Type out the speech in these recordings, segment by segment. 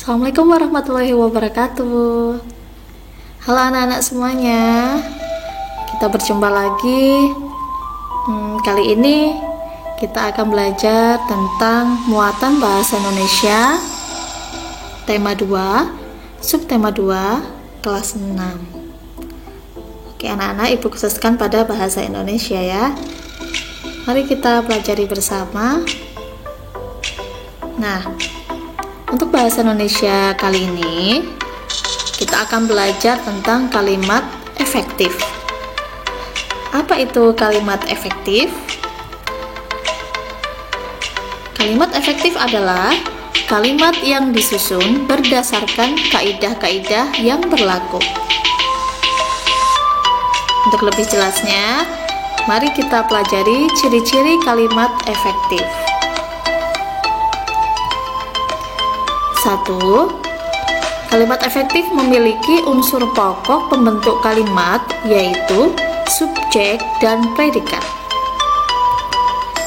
Assalamualaikum warahmatullahi wabarakatuh. Halo anak-anak semuanya, kita berjumpa lagi. Kali ini kita akan belajar tentang muatan bahasa Indonesia tema 2, subtema 2, kelas 6. Oke anak-anak, ibu khususkan pada bahasa Indonesia ya. Mari kita pelajari bersama. Nah, untuk bahasa Indonesia kali ini kita akan belajar tentang kalimat efektif. Apa itu kalimat efektif? Kalimat efektif adalah kalimat yang disusun berdasarkan kaidah-kaidah yang berlaku. Untuk lebih jelasnya, mari kita pelajari ciri-ciri kalimat efektif. 1. Kalimat efektif memiliki unsur pokok pembentuk kalimat, yaitu subjek dan predikat.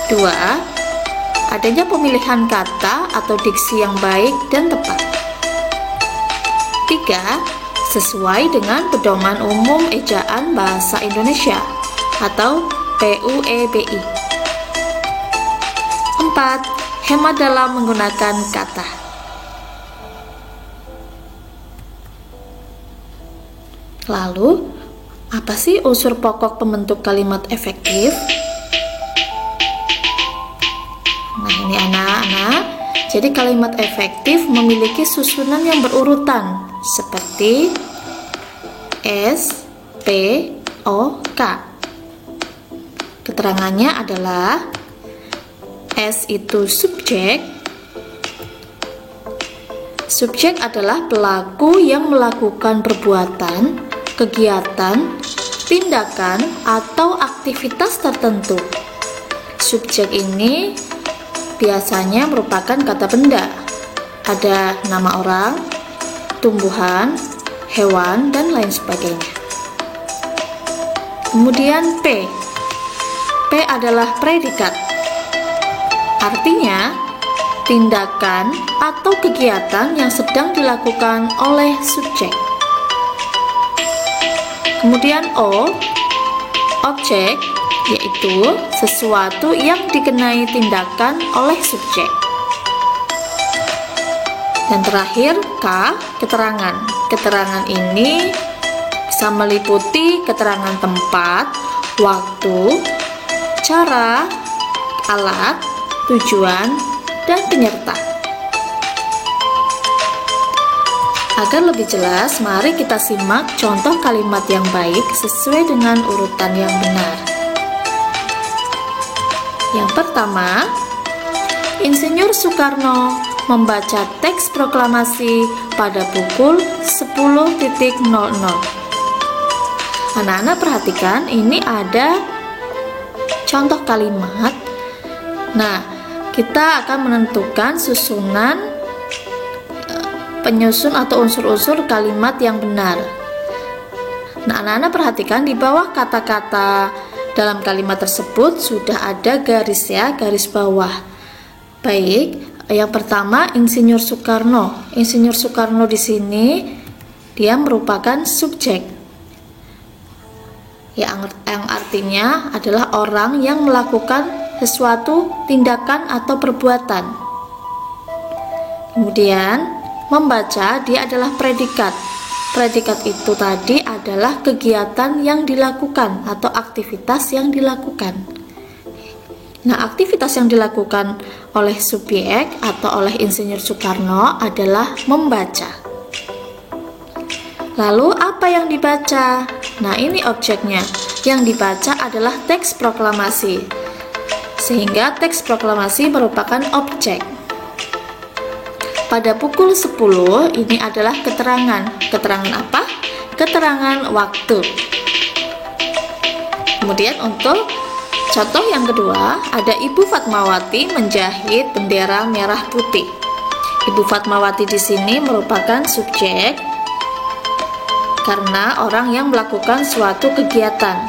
2. Adanya pemilihan kata atau diksi yang baik dan tepat. 3. Sesuai dengan pedoman umum ejaan bahasa Indonesia atau PUEBI. 4. Hemat dalam menggunakan kata. Lalu, apa sih unsur pokok pembentuk kalimat efektif? Nah, ini anak-anak. Jadi kalimat efektif memiliki susunan yang berurutan seperti S, P, O, K. Keterangannya adalah S itu subjek. Subjek adalah pelaku yang melakukan perbuatan, kegiatan, tindakan, atau aktivitas tertentu. Subjek ini biasanya merupakan kata benda. Ada nama orang, tumbuhan, hewan, dan lain sebagainya. Kemudian P. P adalah predikat. Artinya, tindakan atau kegiatan yang sedang dilakukan oleh subjek. Kemudian O, objek, yaitu sesuatu yang dikenai tindakan oleh subjek. Dan terakhir K, keterangan. Keterangan ini bisa meliputi keterangan tempat, waktu, cara, alat, tujuan, dan penyerta. Agar lebih jelas, mari kita simak contoh kalimat yang baik sesuai dengan urutan yang benar. Yang pertama, Insinyur Soekarno membaca teks proklamasi pada pukul 10.00. Anak-anak perhatikan, ini ada contoh kalimat. Nah, kita akan menentukan susunan penyusun atau unsur-unsur kalimat yang benar. Nah, anak-anak perhatikan di bawah kata-kata dalam kalimat tersebut sudah ada garis ya, garis bawah. Baik, yang pertama Insinyur Soekarno. Insinyur Soekarno di sini dia merupakan subjek. Yang artinya adalah orang yang melakukan sesuatu tindakan atau perbuatan. Kemudian membaca, dia adalah predikat. Predikat itu tadi adalah kegiatan yang dilakukan atau aktivitas yang dilakukan. Nah, aktivitas yang dilakukan oleh subjek atau oleh Insinyur Soekarno adalah membaca. Lalu apa yang dibaca? Nah, ini objeknya. Yang dibaca adalah teks proklamasi. Sehingga teks proklamasi merupakan objek. Pada pukul 10 ini adalah keterangan. Keterangan apa? Keterangan waktu. Kemudian untuk contoh yang kedua, ada Ibu Fatmawati menjahit bendera merah putih. Ibu Fatmawati di sini merupakan subjek karena orang yang melakukan suatu kegiatan.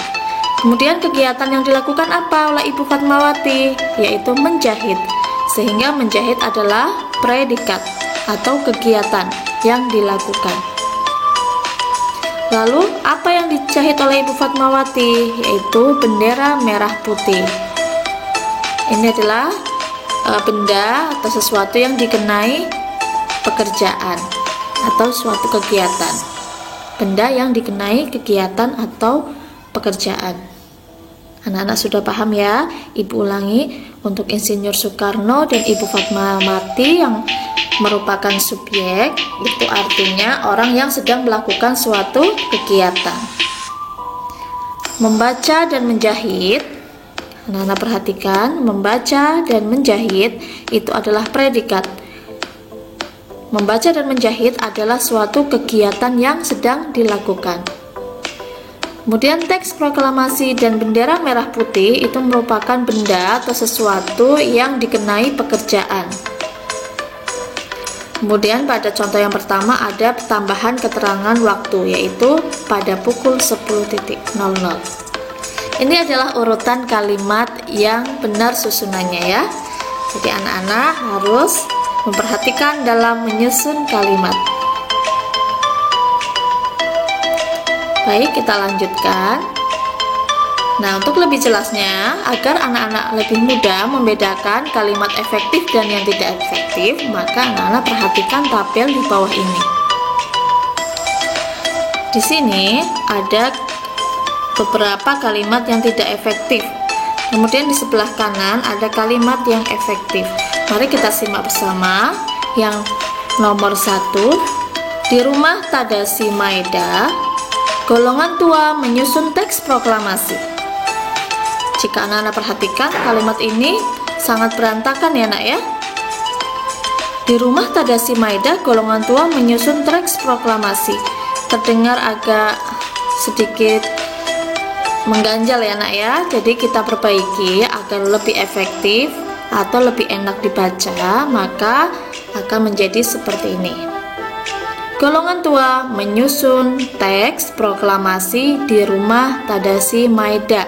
Kemudian kegiatan yang dilakukan apa oleh Ibu Fatmawati? Yaitu menjahit. Sehingga menjahit adalah predikat atau kegiatan yang dilakukan. Lalu apa yang dijahit oleh Ibu Fatmawati? Yaitu bendera merah putih. Ini adalah benda atau sesuatu yang dikenai pekerjaan atau suatu kegiatan. Benda yang dikenai kegiatan atau pekerjaan. Anak-anak sudah paham ya? Ibu ulangi, untuk Insinyur Soekarno dan Ibu Fatmawati yang merupakan subjek, itu artinya orang yang sedang melakukan suatu kegiatan. Membaca dan menjahit, anak-anak perhatikan, membaca dan menjahit itu adalah predikat. Membaca dan menjahit adalah suatu kegiatan yang sedang dilakukan. Kemudian teks proklamasi dan bendera merah putih itu merupakan benda atau sesuatu yang dikenai pekerjaan. Kemudian pada contoh yang pertama ada tambahan keterangan waktu, yaitu pada pukul 10.00. Ini adalah urutan kalimat yang benar susunannya ya. Jadi anak-anak harus memperhatikan dalam menyusun kalimat. Baik, kita lanjutkan. Nah, untuk lebih jelasnya, agar anak-anak lebih mudah membedakan kalimat efektif dan yang tidak efektif, maka anak-anak perhatikan tabel di bawah ini. Di sini ada beberapa kalimat yang tidak efektif. Kemudian di sebelah kanan ada kalimat yang efektif. Mari kita simak bersama. Yang nomor 1, di rumah Tadasi Maeda, golongan tua menyusun teks proklamasi. Jika anak-anak perhatikan, kalimat ini sangat berantakan ya nak ya. Di rumah Tadasi Maeda, golongan tua menyusun teks proklamasi. Terdengar agak sedikit mengganjal ya nak ya. Jadi kita perbaiki agar lebih efektif atau lebih enak dibaca, maka akan menjadi seperti ini. Golongan tua menyusun teks proklamasi di rumah Tadasi Maeda.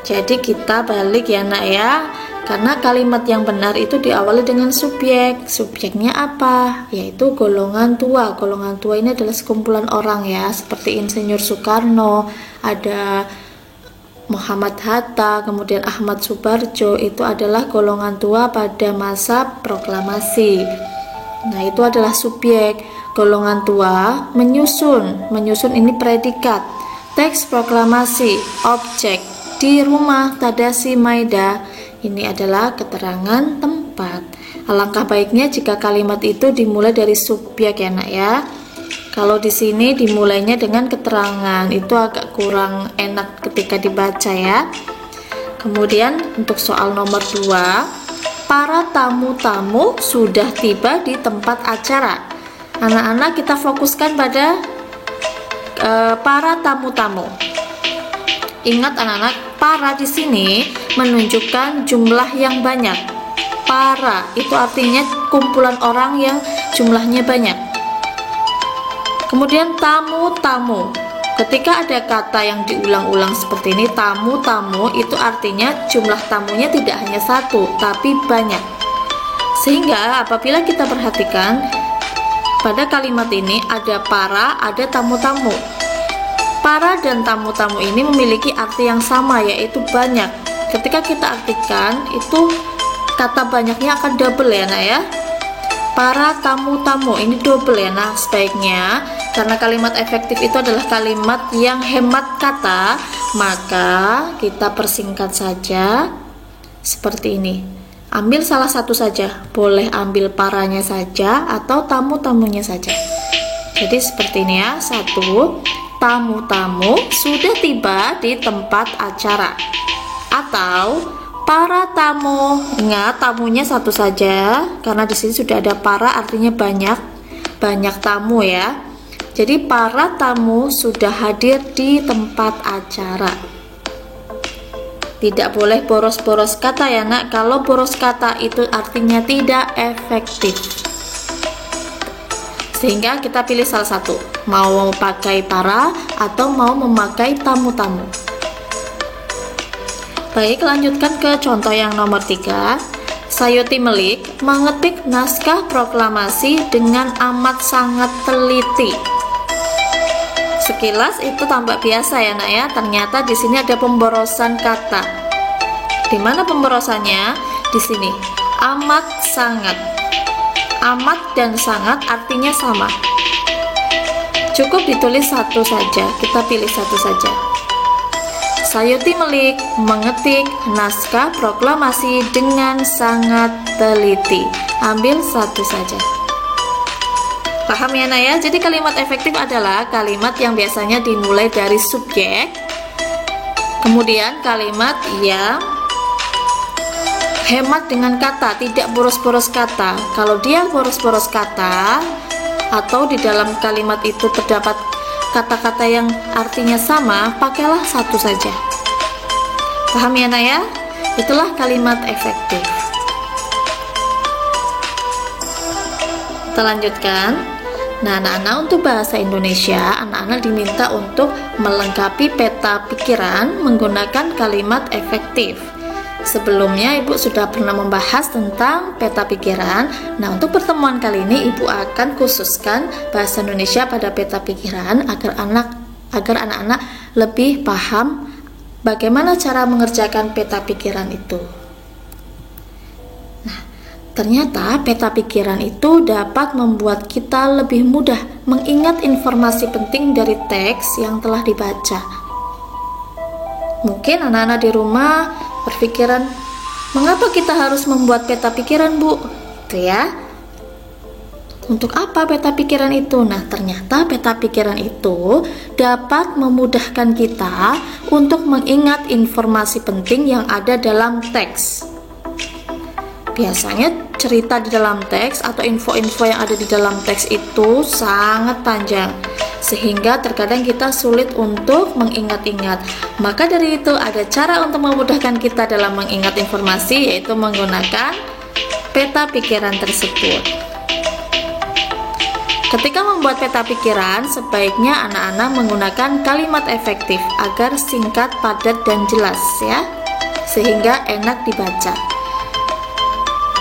Jadi kita balik ya nak ya, karena kalimat yang benar itu diawali dengan subjek. Subjeknya apa? Yaitu golongan tua. Golongan tua ini adalah sekumpulan orang ya, seperti Insinyur Soekarno, ada Muhammad Hatta, kemudian Ahmad Subarjo, itu adalah golongan tua pada masa proklamasi. Nah, itu adalah subjek. Golongan tua menyusun. Menyusun ini predikat. Teks proklamasi, objek. Di rumah Tadasi Maeda, ini adalah keterangan tempat. Alangkah baiknya jika kalimat itu dimulai dari subjek ya nak ya. Kalau di sini dimulainya dengan keterangan, itu agak kurang enak ketika dibaca ya. Kemudian untuk soal nomor 2, para tamu-tamu sudah tiba di tempat acara. Anak-anak kita fokuskan pada para tamu-tamu. Ingat anak-anak, para di sini menunjukkan jumlah yang banyak. Para itu artinya kumpulan orang yang jumlahnya banyak. Kemudian tamu-tamu. Ketika ada kata yang diulang-ulang seperti ini, tamu-tamu, itu artinya jumlah tamunya tidak hanya satu, tapi banyak. Sehingga apabila kita perhatikan pada kalimat ini ada para, ada tamu-tamu. Para dan tamu-tamu ini memiliki arti yang sama, yaitu banyak. Ketika kita artikan, itu kata banyaknya akan double ya nak ya. Para tamu-tamu ini double ya. Nah, sebaiknya karena kalimat efektif itu adalah kalimat yang hemat kata, maka kita persingkat saja seperti ini. Ambil salah satu saja, boleh ambil paranya saja atau tamu-tamunya saja. Jadi seperti ini ya. 1, tamu-tamu sudah tiba di tempat acara. Atau para tamu, ingat tamunya satu saja karena di sini sudah ada para, artinya banyak tamu ya. Jadi para tamu sudah hadir di tempat acara. Tidak boleh boros-boros kata ya nak. Kalau boros kata itu artinya tidak efektif. Sehingga kita pilih salah satu, mau pakai para atau mau memakai tamu-tamu. Baik, lanjutkan ke contoh yang nomor 3. Sayuti Melik mengetik naskah proklamasi dengan amat sangat teliti. Sekilas itu tampak biasa ya nak ya, ternyata di sini ada pemborosan kata. Di mana pemborosannya? Di sini, amat sangat. Amat dan sangat artinya sama. Cukup ditulis satu saja, kita pilih satu saja. Sayuti Melik mengetik naskah proklamasi dengan sangat teliti. Ambil satu saja. Paham ya Naya? Jadi kalimat efektif adalah kalimat yang biasanya dimulai dari subjek, kemudian kalimat yang hemat dengan kata, tidak boros-boros kata. Kalau dia boros-boros kata atau di dalam kalimat itu terdapat kata-kata yang artinya sama, pakailah satu saja. Paham ya Naya? Itulah kalimat efektif. Kita lanjutkan. Nah, anak-anak, untuk bahasa Indonesia, anak-anak diminta untuk melengkapi peta pikiran menggunakan kalimat efektif. Sebelumnya Ibu sudah pernah membahas tentang peta pikiran. Nah, untuk pertemuan kali ini Ibu akan khususkan bahasa Indonesia pada peta pikiran agar anak-anak lebih paham bagaimana cara mengerjakan peta pikiran itu. Nah, ternyata peta pikiran itu dapat membuat kita lebih mudah mengingat informasi penting dari teks yang telah dibaca. Mungkin anak-anak di rumah berpikiran, mengapa kita harus membuat peta pikiran, Bu? Itu ya. Untuk apa peta pikiran itu? Nah, ternyata peta pikiran itu dapat memudahkan kita untuk mengingat informasi penting yang ada dalam teks. Biasanya cerita di dalam teks atau info-info yang ada di dalam teks itu sangat panjang, sehingga terkadang kita sulit untuk mengingat-ingat. Maka dari itu ada cara untuk memudahkan kita dalam mengingat informasi, yaitu menggunakan peta pikiran tersebut. Ketika membuat peta pikiran, sebaiknya anak-anak menggunakan kalimat efektif agar singkat, padat, dan jelas ya, sehingga enak dibaca.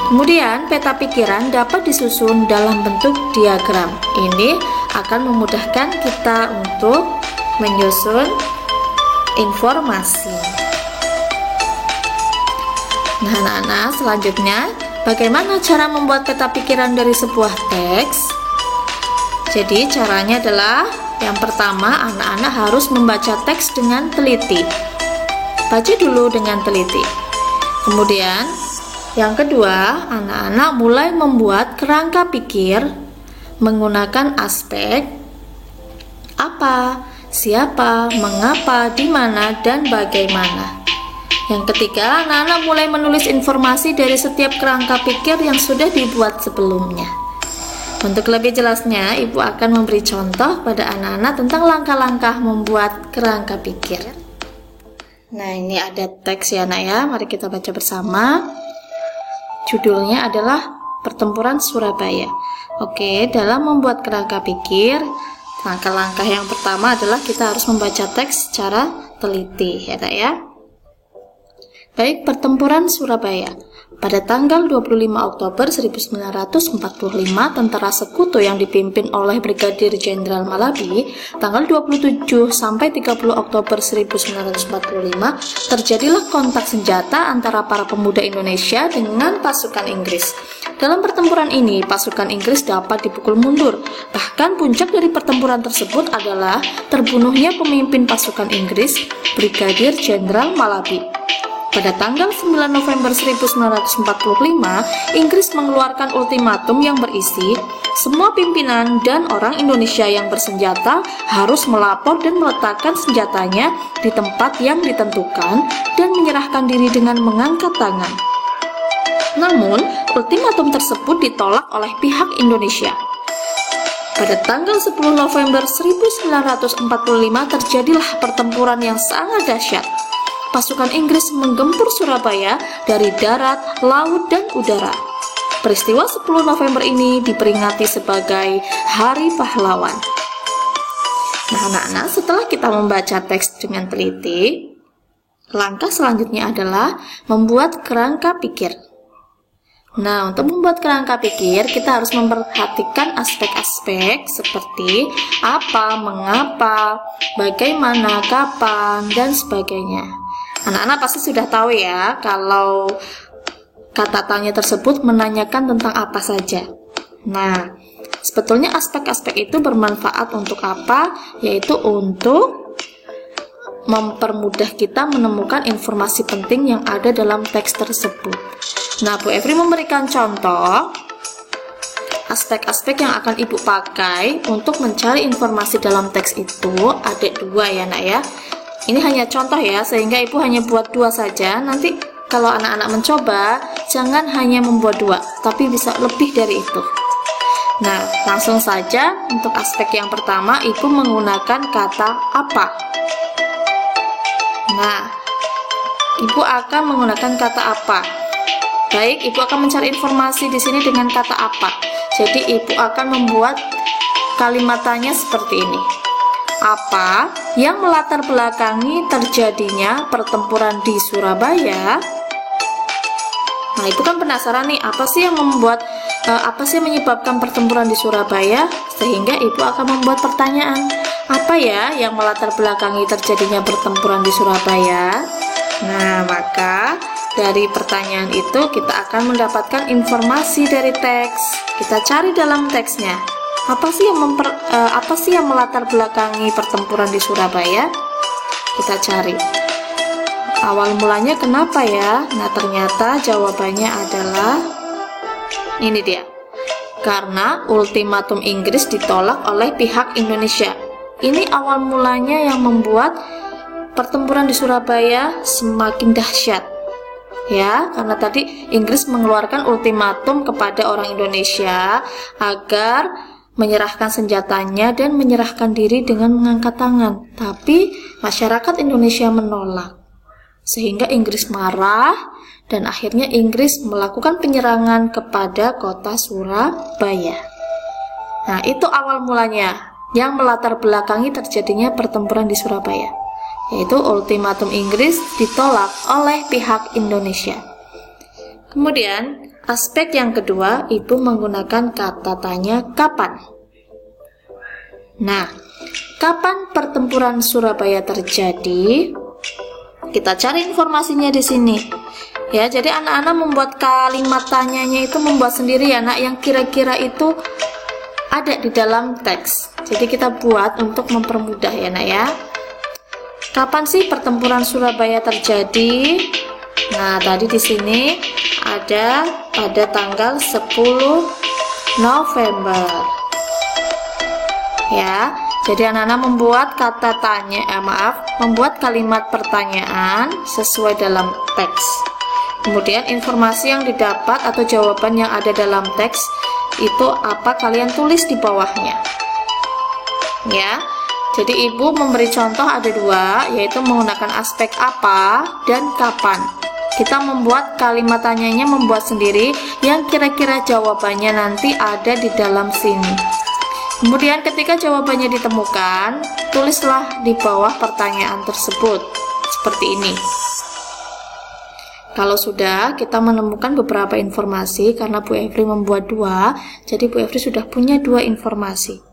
Kemudian peta pikiran dapat disusun dalam bentuk diagram. Ini akan memudahkan kita untuk menyusun informasi. Nah, anak-anak, selanjutnya bagaimana cara membuat peta pikiran dari sebuah teks? Jadi caranya adalah yang pertama, anak-anak harus membaca teks dengan teliti. Baca dulu dengan teliti. Kemudian yang kedua, anak-anak mulai membuat kerangka pikir menggunakan aspek apa, siapa, mengapa, di mana, dan bagaimana. Yang ketiga, anak-anak mulai menulis informasi dari setiap kerangka pikir yang sudah dibuat sebelumnya. Untuk lebih jelasnya, Ibu akan memberi contoh pada anak-anak tentang langkah-langkah membuat kerangka pikir. Nah, ini ada teks ya Nak ya, mari kita baca bersama. Judulnya adalah Pertempuran Surabaya. Oke, dalam membuat kerangka pikir, langkah-langkah yang pertama adalah kita harus membaca teks secara teliti ya Nak ya. Baik, Pertempuran Surabaya. Pada tanggal 25 Oktober 1945, tentara sekutu yang dipimpin oleh Brigadir Jenderal Malabi, tanggal 27 sampai 30 Oktober 1945, terjadilah kontak senjata antara para pemuda Indonesia dengan pasukan Inggris. Dalam pertempuran ini, pasukan Inggris dapat dipukul mundur. Bahkan puncak dari pertempuran tersebut adalah terbunuhnya pemimpin pasukan Inggris, Brigadir Jenderal Malabi. Pada tanggal 9 November 1945, Inggris mengeluarkan ultimatum yang berisi, semua pimpinan dan orang Indonesia yang bersenjata harus melapor dan meletakkan senjatanya di tempat yang ditentukan dan menyerahkan diri dengan mengangkat tangan. Namun, ultimatum tersebut ditolak oleh pihak Indonesia. Pada tanggal 10 November 1945 terjadilah pertempuran yang sangat dahsyat. Pasukan Inggris menggempur Surabaya dari darat, laut, dan udara. Peristiwa 10 November ini diperingati sebagai Hari Pahlawan. Nah, anak-anak, setelah kita membaca teks dengan teliti, langkah selanjutnya adalah membuat kerangka pikir. Nah, untuk membuat kerangka pikir, kita harus memperhatikan aspek-aspek seperti apa, mengapa, bagaimana, kapan, dan sebagainya. Anak-anak pasti sudah tahu ya, kalau kata tanya tersebut menanyakan tentang apa saja. Nah, sebetulnya aspek-aspek itu bermanfaat untuk apa? Yaitu untuk mempermudah kita menemukan informasi penting yang ada dalam teks tersebut. Nah, Bu Evri memberikan contoh aspek-aspek yang akan Ibu pakai untuk mencari informasi dalam teks itu. Ada 2 ya nak ya. Ini hanya contoh ya, sehingga Ibu hanya buat 2 saja. Nanti kalau anak-anak mencoba, jangan hanya membuat 2, tapi bisa lebih dari itu. Nah, langsung saja untuk aspek yang pertama, Ibu menggunakan kata apa. Nah, Ibu akan menggunakan kata apa. Baik, Ibu akan mencari informasi di sini dengan kata apa. Jadi, Ibu akan membuat kalimat tanya seperti ini. Apa yang melatar belakangi terjadinya pertempuran di Surabaya? Nah, Ibu kan penasaran nih, apa sih yang menyebabkan pertempuran di Surabaya? Sehingga Ibu akan membuat pertanyaan. Apa ya yang melatar belakangi terjadinya pertempuran di Surabaya? Nah, maka dari pertanyaan itu kita akan mendapatkan informasi dari teks. Kita cari dalam teksnya. Apa sih yang melatar belakangi pertempuran di Surabaya? Kita cari. Awal mulanya kenapa ya? Nah, ternyata jawabannya adalah ini dia. Karena ultimatum Inggris ditolak oleh pihak Indonesia. Ini awal mulanya yang membuat pertempuran di Surabaya semakin dahsyat. Ya, karena tadi Inggris mengeluarkan ultimatum kepada orang Indonesia agar menyerahkan senjatanya dan menyerahkan diri dengan mengangkat tangan. Tapi masyarakat Indonesia menolak. Sehingga Inggris marah dan akhirnya Inggris melakukan penyerangan kepada kota Surabaya. Nah, itu awal mulanya yang melatar belakangi terjadinya pertempuran di Surabaya, yaitu ultimatum Inggris ditolak oleh pihak Indonesia. Kemudian, aspek yang kedua, Ibu menggunakan kata tanya kapan. Nah, kapan pertempuran Surabaya terjadi? Kita cari informasinya di sini. Ya, jadi anak-anak membuat kalimat tanyanya itu membuat sendiri ya, nak, yang kira-kira itu ada di dalam teks. Jadi kita buat untuk mempermudah ya, nak ya. Kapan sih pertempuran Surabaya terjadi? Nah, tadi di sini ada pada tanggal 10 November. Ya, jadi anak-anak membuat membuat kalimat pertanyaan sesuai dalam teks. Kemudian informasi yang didapat atau jawaban yang ada dalam teks itu apa, kalian tulis di bawahnya. Ya. Jadi Ibu memberi contoh ada 2, yaitu menggunakan aspek apa dan kapan. Kita membuat kalimat tanyanya membuat sendiri yang kira-kira jawabannya nanti ada di dalam sini. Kemudian ketika jawabannya ditemukan, tulislah di bawah pertanyaan tersebut seperti ini. Kalau sudah kita menemukan beberapa informasi, karena Bu Evri membuat 2, jadi Bu Evri sudah punya 2 informasi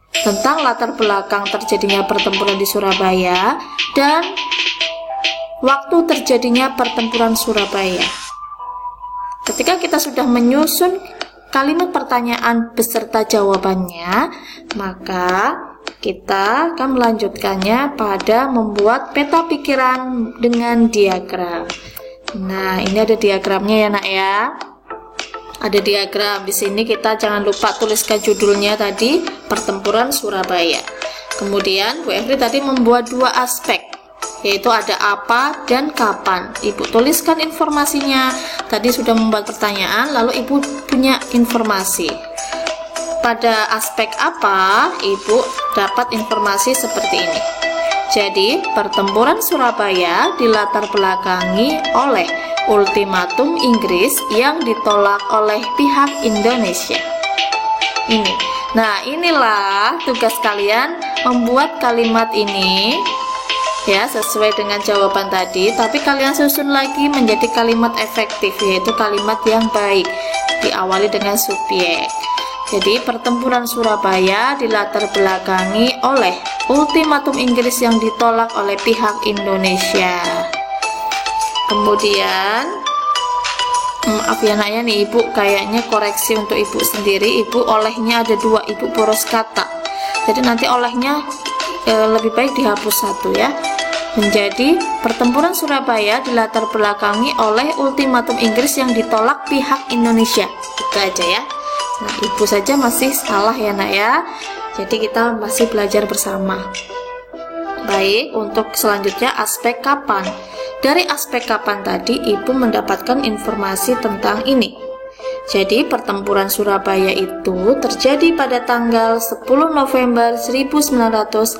tentang latar belakang terjadinya pertempuran di Surabaya dan waktu terjadinya pertempuran Surabaya. Ketika kita sudah menyusun kalimat pertanyaan beserta jawabannya, maka kita akan melanjutkannya pada membuat peta pikiran dengan diagram. Nah, ini ada diagramnya ya, nak ya. Ada diagram di sini, kita jangan lupa tuliskan judulnya tadi, pertempuran Surabaya. Kemudian Bu Evri tadi membuat 2 aspek, yaitu ada apa dan kapan. Ibu tuliskan informasinya. Tadi sudah membuat pertanyaan, lalu Ibu punya informasi. Pada aspek apa, Ibu dapat informasi seperti ini. Jadi, pertempuran Surabaya dilatar belakangi oleh ultimatum Inggris yang ditolak oleh pihak Indonesia. Ini. Nah, inilah tugas kalian membuat kalimat ini ya, sesuai dengan jawaban tadi, tapi kalian susun lagi menjadi kalimat efektif, yaitu kalimat yang baik, diawali dengan subjek. Jadi pertempuran Surabaya dilatar belakangi oleh ultimatum Inggris yang ditolak oleh pihak Indonesia. Kemudian maaf ya nak ya, nih ibu kayaknya koreksi untuk ibu sendiri, ibu olehnya ada 2, ibu boros kata, jadi nanti olehnya lebih baik dihapus 1 ya, menjadi pertempuran Surabaya dilatar belakangi oleh ultimatum Inggris yang ditolak pihak Indonesia. Itu aja ya. Nah, ibu saja masih salah ya nak ya, jadi kita masih belajar bersama. Baik, untuk selanjutnya aspek kapan. Dari aspek kapan tadi ibu mendapatkan informasi tentang ini. Jadi pertempuran Surabaya itu terjadi pada tanggal 10 November 1945.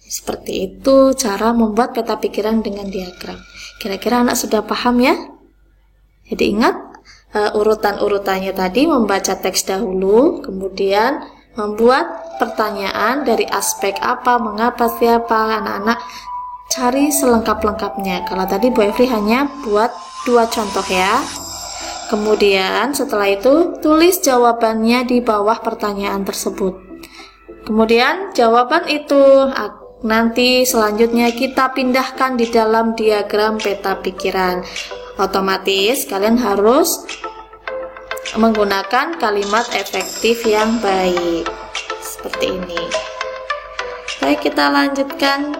Seperti itu cara membuat peta pikiran dengan diagram. Kira-kira anak sudah paham ya? Jadi ingat urutan-urutannya tadi, membaca teks dahulu, kemudian membuat pertanyaan dari aspek apa, mengapa, siapa. Anak-anak cari selengkap-lengkapnya. Kalau tadi Bu Evri hanya buat 2 contoh ya. Kemudian setelah itu tulis jawabannya di bawah pertanyaan tersebut. Kemudian jawaban itu nanti selanjutnya kita pindahkan di dalam diagram peta pikiran. Otomatis kalian harus menggunakan kalimat efektif yang baik. Seperti ini. Baik, kita lanjutkan.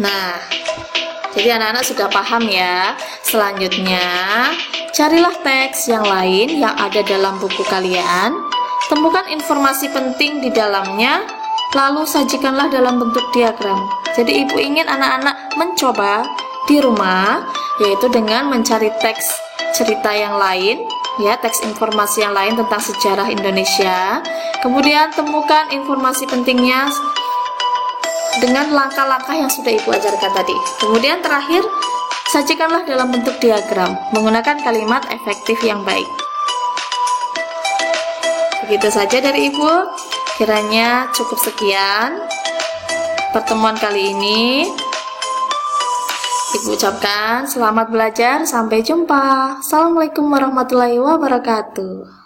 Nah, jadi anak-anak sudah paham ya. Selanjutnya, carilah teks yang lain yang ada dalam buku kalian. Temukan informasi penting di dalamnya, lalu sajikanlah dalam bentuk diagram. Jadi ibu ingin anak-anak mencoba di rumah, yaitu dengan mencari teks cerita yang lain, ya, teks informasi yang lain tentang sejarah Indonesia. Kemudian temukan informasi pentingnya dengan langkah-langkah yang sudah ibu ajarkan tadi. Kemudian terakhir, sajikanlah dalam bentuk diagram menggunakan kalimat efektif yang baik. Begitu saja dari ibu. Kiranya cukup sekian pertemuan kali ini. Ibu ucapkan selamat belajar, sampai jumpa. Assalamualaikum warahmatullahi wabarakatuh.